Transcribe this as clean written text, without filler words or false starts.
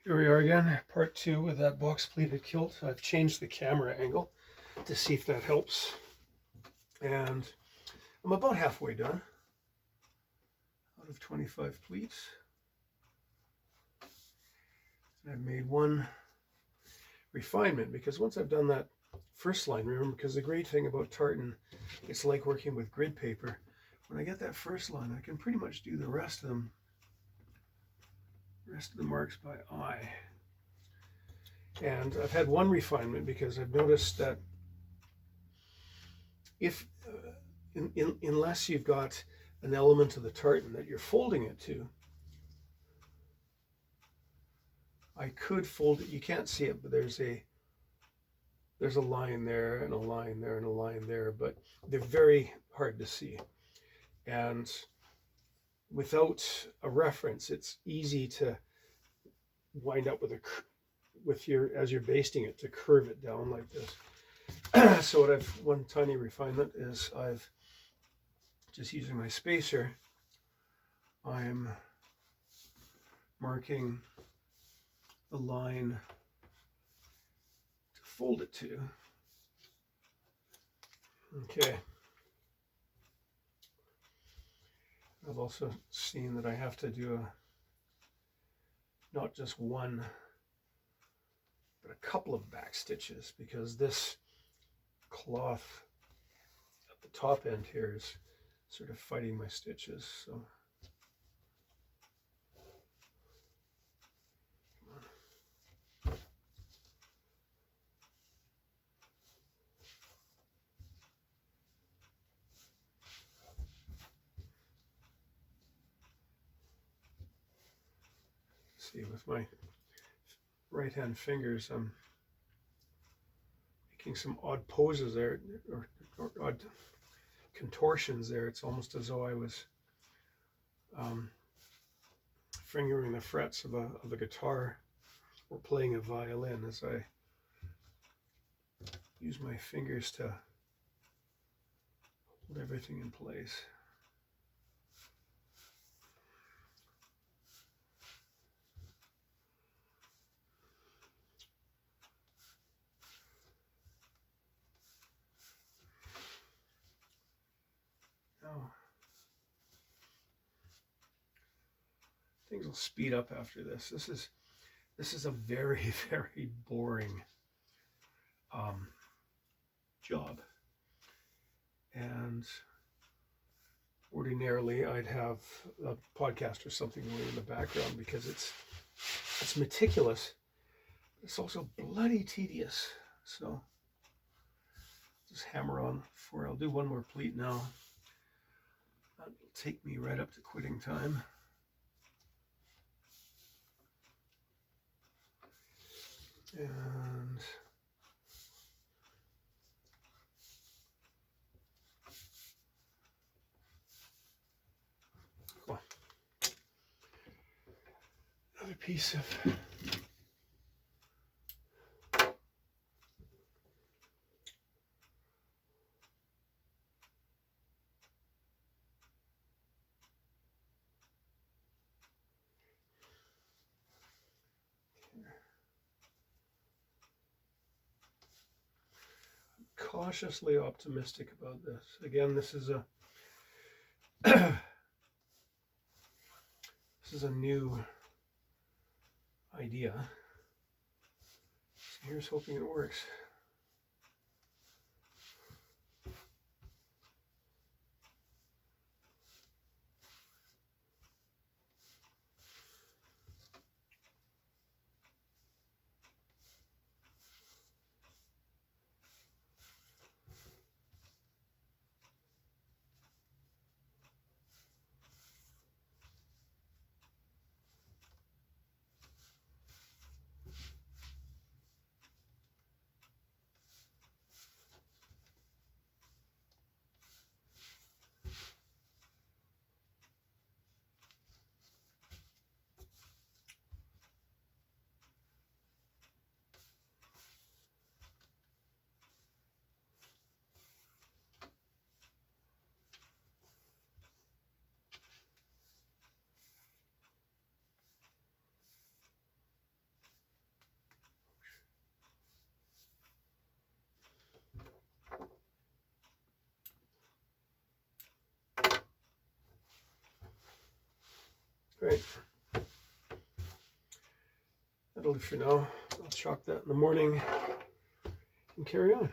Here we are again, part 2 with that box pleated kilt. I've changed the camera angle to see if that helps. And I'm about halfway done out of 25 pleats. And I've made one refinement because once I've done that first line, remember, because the great thing about tartan, it's like working with grid paper. When I get that first line, I can pretty much do the rest of them. Rest of the marks by eye. And I've had one refinement because I've noticed that if unless you've got an element of the tartan that you're folding it to, I could fold it. You can't see it, but there's a line there and a line there and a line there, but they're very hard to see. And without a reference, it's easy to wind up with your, as you're basting it, to curve it down like this. So one tiny refinement is I've just using my spacer, I'm marking the line to fold it to. Okay. I've also seen that I have to do not just one, but a couple of back stitches, because this cloth at the top end here is sort of fighting my stitches. So see, with my right hand fingers, I'm making some odd poses there, or odd contortions there. It's almost as though I was fingering the frets of a guitar or playing a violin as I use my fingers to hold everything in place. Now, things will speed up after this. This is a very, very boring job. And ordinarily I'd have a podcast or something going in the background because it's meticulous. It's also bloody tedious. So just hammer on for, I'll do one more pleat now. That'll take me right up to quitting time. And oh, another piece of cautiously optimistic about this. Again, this is a this is a new idea. So here's hoping it works. Right. That'll do for now. I'll chalk that in the morning and carry on.